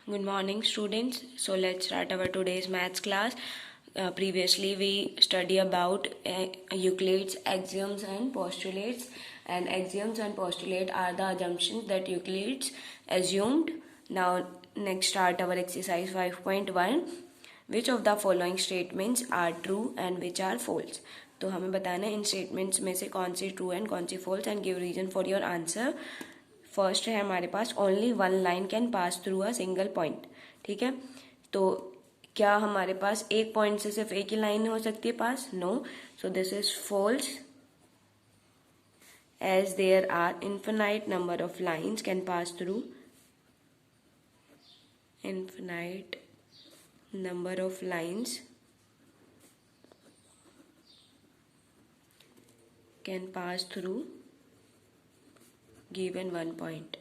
Good morning, students. So let's start our today's maths class. Previously, we study about Euclid's axioms and postulates. And axioms and postulate are the assumptions that Euclid assumed. Now, next start our exercise 5.1. Which of the following statements are true and which are false? तो हमें बताना है इन statements में से कौन सी true and कौन सी false and give reason for your answer. First है हमारे पास only one line can pass through a single point. ठीक है, तो क्या हमारे पास एक पॉइंट से सिर्फ एक ही लाइन हो सकती है pass? No. So this is false as there are infinite number of lines can pass through infinite number of lines can pass through given one point.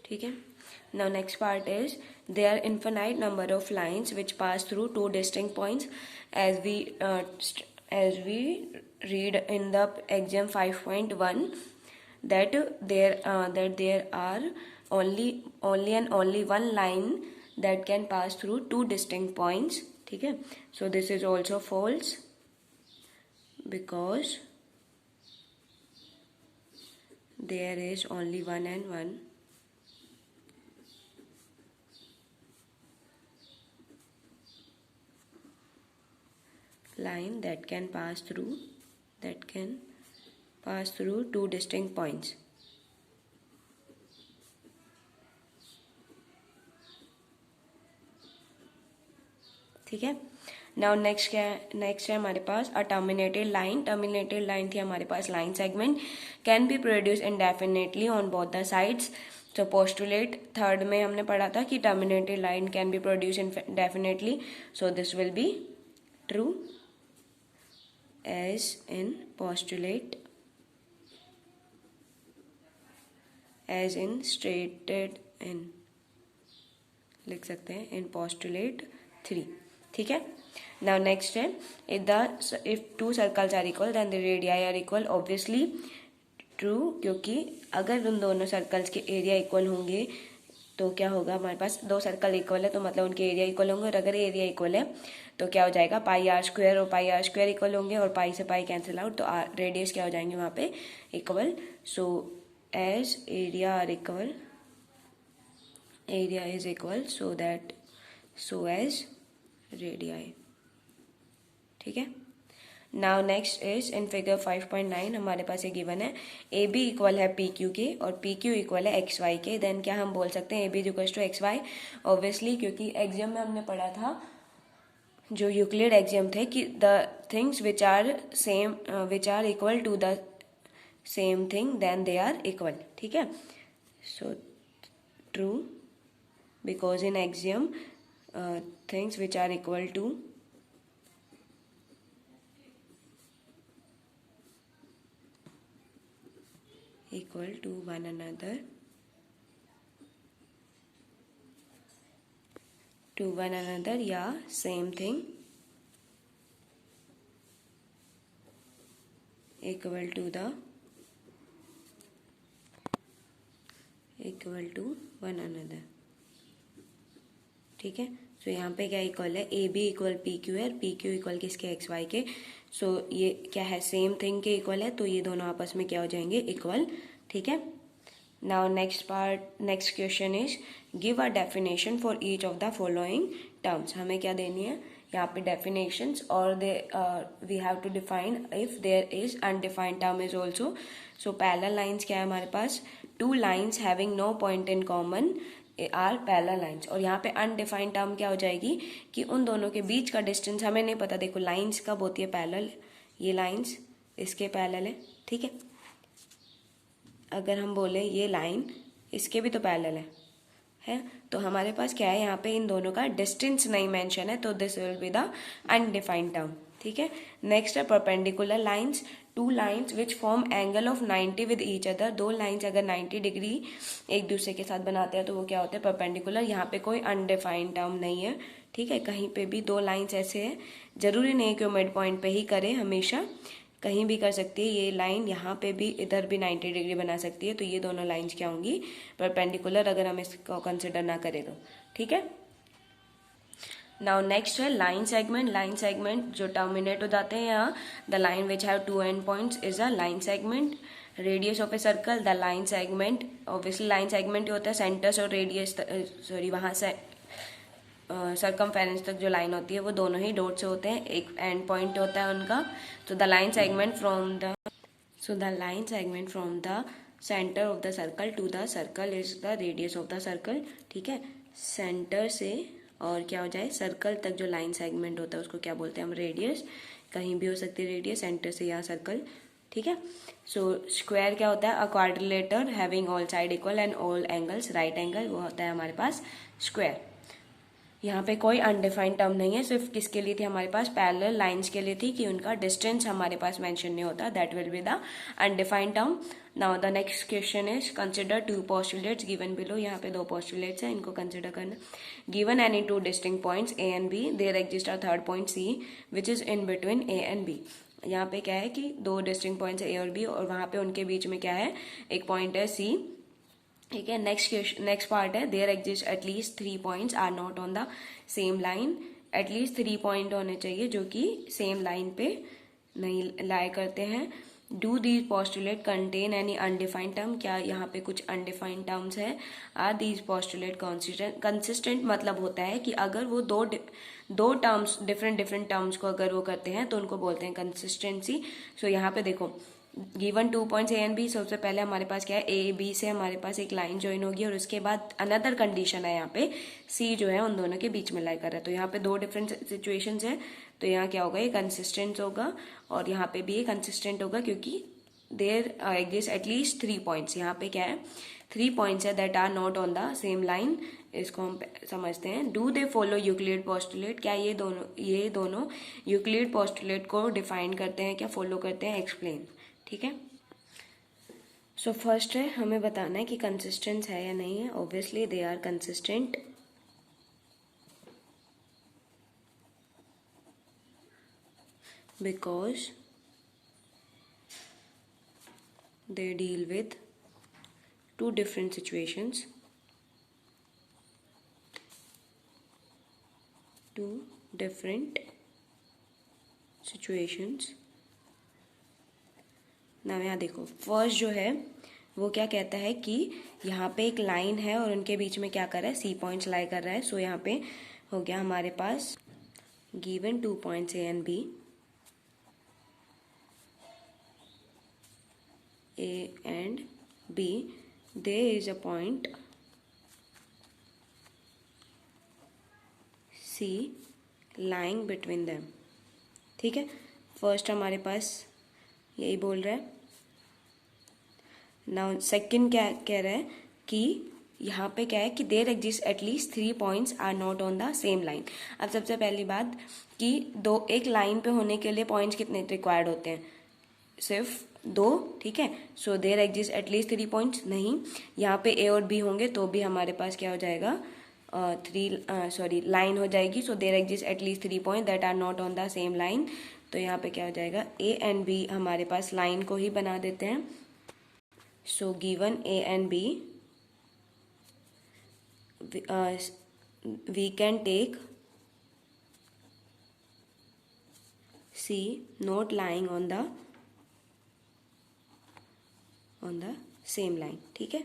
ठीक है. Now next part is there are infinite number of lines which pass through two distinct points as we read in the exam 5.1 that there are only one line that can pass through two distinct points. ठीक है. So this is also false because there is only one and one line that can pass through two distinct points. ठीक है. Now next है हमारे पास a terminated line. Terminated line थी हमारे पास line segment can be produce indefinitely on both the sides. So postulate third में हमने पढ़ा था कि terminated line can be produce indefinitely. So this will be true as in postulate, as in stated in लिख सकते हैं in postulate 3. ठीक है. Now next है if two circles are equal then the radii are equal. Obviously true, क्योंकि अगर उन दोनों सर्कल्स के एरिया इक्वल होंगे तो क्या होगा, हमारे पास दो सर्कल इक्वल है तो मतलब उनके एरिया इक्वल होंगे. और अगर एरिया इक्वल है तो क्या हो जाएगा, पाई आर स्क्वायर और पाई आर स्क्वायर इक्वल होंगे और पाई से पाई कैंसिल आउट तो रेडियस क्या हो जाएंगे वहाँ पे equal. So as area are equal, area is equal so as radii. ठीक है. Now next is in figure 5.9 हमारे पास ये गिवन है ए बी इक्वल है पी क्यू के और पी क्यू इक्वल है एक्स वाई के. देन क्या हम बोल सकते हैं A B is equal to X Y. Obviously क्योंकि एग्जाम में हमने पढ़ा था जो यूक्लिड एग्जाम थे कि the things which are equal to the same thing then they are equal. ठीक है. So true because in exam things which are equal to one another या same thing equal to one another. ठीक है. So यहाँ पे क्या इक्वल है, A B equal P Q है, पी क्यू इक्वल किसके, एक्स वाई के. सो ये क्या है, सेम थिंग के इक्वल है तो ये दोनों आपस में क्या हो जाएंगे, इक्वल. ठीक है. Now next question is give a definition for each of the following terms. हमें क्या देनी है यहाँ पे डेफिनेशंस और we have to define if there is undefined term is also. So parallel lines क्या है हमारे पास, two lines having no point in common are parallel lines. और यहाँ पे अनडिफाइंड टर्म क्या हो जाएगी कि उन दोनों के बीच का डिस्टेंस हमें नहीं पता. देखो लाइंस कब होती है पैरेलल, ये लाइंस इसके पैरेलल है. ठीक है. अगर हम बोले ये लाइन इसके भी तो पैरेलल है तो हमारे पास क्या है यहाँ पे इन दोनों का डिस्टेंस नहीं मेंशन है तो this will be the undefined term. ठीक है. नेक्स्ट है perpendicular lines. Two lines which form angle of 90 with each other. दो लाइंस अगर 90 डिग्री एक दूसरे के साथ बनाते हैं तो वो क्या होते हैं, परपेंडिकुलर. यहाँ पे कोई अनडिफाइंड टर्म नहीं है. ठीक है. कहीं पे भी दो लाइंस ऐसे है, जरूरी नहीं कि वो मिड पॉइंट पे ही करे हमेशा. कहीं भी कर सकती है। ये लाइन यहाँ पे भी, इधर भी 90 डिग्री बना सकती है। तो ये दोनों लाइंस क्या होंगी, परपेंडिकुलर, अगर हम इसको कंसिडर ना करें तो। ठीक है। नाउ नेक्स्ट है लाइन सेगमेंट। लाइन सेगमेंट जो टर्मिनेट हो जाते हैं यहाँ, the line which have two end points is a line segment. Radius of a circle, the line segment, obviously line segment ही होता है, सेंटर्स और रेडियस, सॉरी वहाँ से सरकमफेरेंस तक जो लाइन होती है वो दोनों ही डॉट से होते हैं, एक एंड पॉइंट होता है उनका। तो the line segment from the centre of the circle to the circle is the radius of the circle. ठीक है, सेंटर से और क्या हो जाए सर्कल तक जो लाइन सेगमेंट होता है उसको क्या बोलते हैं हम, रेडियस। कहीं भी हो सकती है रेडियस, सेंटर से यहाँ सर्कल। ठीक है। सो स्क्वायर क्या होता है, a quadrilateral having all side equal and all angles right angle, वो होता है हमारे पास स्क्वायर। यहाँ पे कोई अनडिफाइंड टर्म नहीं है, सिर्फ किसके लिए थी हमारे पास, पैरेलल लाइंस के लिए थी, कि उनका डिस्टेंस हमारे पास मेंशन नहीं होता, that will be the undefined term. Now the next question is consider two postulates given below. यहाँ पे दो पोस्टुलेट्स हैं, इनको कंसिडर करना। Given any two distinct points A and B, there exist a third point C which is in between A and B. यहाँ पे क्या है कि दो डिस्टिंक्ट पॉइंट्स है ए और बी, और वहाँ पे उनके बीच में क्या है, एक पॉइंट है सी। ठीक है। नेक्स्ट पार्ट है, there exist at least 3 points are not on the same line. At least 3 point होने चाहिए जो कि सेम लाइन पे नहीं लाई करते हैं। Do these postulate contain any undefined term, क्या यहाँ पे कुछ अनडिफाइंड टर्म्स है। आर दीज पोस्टुलेट कंसिस्टेंट, मतलब होता है कि अगर वो दो टर्म्स डिफरेंट टर्म्स को अगर वो करते हैं तो उनको बोलते हैं कंसिस्टेंसी। सो यहाँ पे देखो, given 2 points A and B, सबसे पहले हमारे पास क्या है, ए बी से हमारे पास एक लाइन ज्वाइन होगी, और उसके बाद अनदर कंडीशन है यहाँ पे, सी जो है उन दोनों के बीच में लाई कर रहा है। तो यहाँ पे दो डिफरेंट सिचुएशंस है, तो यहाँ क्या होगा, ये कंसिस्टेंट होगा, और यहाँ पे भी ये कंसिस्टेंट होगा, क्योंकि देयर एग्जिस्ट एटलीस्ट 3 पॉइंट्स। यहाँ पे क्या है, 3 पॉइंट्स है that are not on the same line. इसको हम समझते हैं। Do they follow Euclid postulate, क्या ये दोनों यूक्लिड पोस्टुलेट को डिफाइन करते हैं, क्या फॉलो करते हैं, एक्सप्लेन। ठीक है। सो फर्स्ट है, हमें बताना है कि कंसिस्टेंट है या नहीं है। Obviously they are consistent, because they deal with two different situations, ना यहाँ देखो, फर्स्ट जो है वो क्या कहता है कि यहाँ पे एक लाइन है और उनके बीच में क्या कर रहा है, सी पॉइंट्स लाई कर रहा है। सो यहाँ पे हो गया हमारे पास given 2 points A and B, A and B, there is a point C lying between them। ठीक है, फर्स्ट हमारे पास यही बोल रहा है। नाउ सेकंड क्या कह रहा है कि यहाँ पे क्या है कि there exist at least 3 points are not on the same line. अब सबसे पहली बात कि एक लाइन पे होने के लिए पॉइंट्स कितने रिक्वायर्ड होते हैं, सिर्फ 2। ठीक है। So there exist at least 3 points, नहीं, यहाँ पे ए और बी होंगे तो भी हमारे पास क्या हो जाएगा, लाइन हो जाएगी। So there exist at least 3 point that are not on the same line. तो यहाँ पे क्या हो जाएगा, ए एंड बी हमारे पास लाइन को ही बना देते हैं। So given A and B, we can take C not lying on the same line. ठीक है।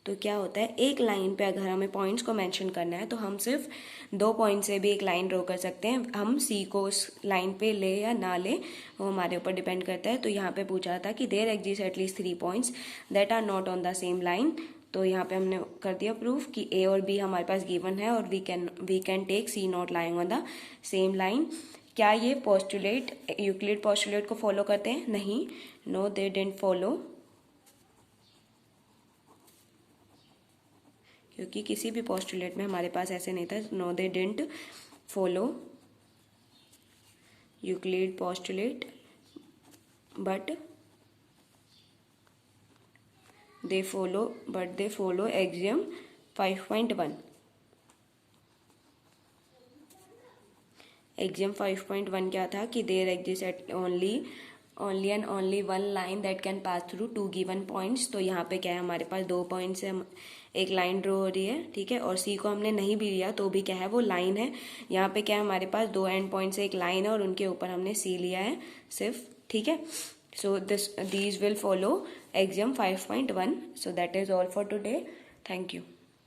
तो क्या होता है, एक लाइन पे अगर हमें पॉइंट्स को मेंशन करना है तो हम सिर्फ 2 पॉइंट से भी एक लाइन ड्रॉ कर सकते हैं। हम सी को उस लाइन पे ले या ना ले वो हमारे ऊपर डिपेंड करता है। तो यहाँ पे पूछा था कि there exist at least 3 points that are not on the same line. तो यहाँ पे हमने कर दिया प्रूफ कि ए और बी हमारे पास गिवन है और we can take C not lying on the same line. क्या ये पोस्टुलेट यूक्लिड पोस्टुलेट को फॉलो करते हैं, नहीं, नो दे डिडंट फॉलो, क्योंकि किसी भी पोस्टुलेट में हमारे पास ऐसे नहीं था। No they didn't follow Euclid postulate but they follow axiom 5.1। Axiom 5.1 क्या था कि there exist only and only one line that can pass through two given points. तो यहाँ पे क्या है, हमारे पास 2 पॉइंट्स है, एक लाइन ड्रॉ हो रही है, ठीक है, और सी को हमने नहीं भी लिया तो भी क्या है, वो लाइन है। यहाँ पे क्या है, हमारे पास 2 एंड पॉइंट्स है, एक लाइन है और उनके ऊपर हमने सी लिया है सिर्फ, ठीक है। So these will follow exam 5.1। So that is all for today. Thank you.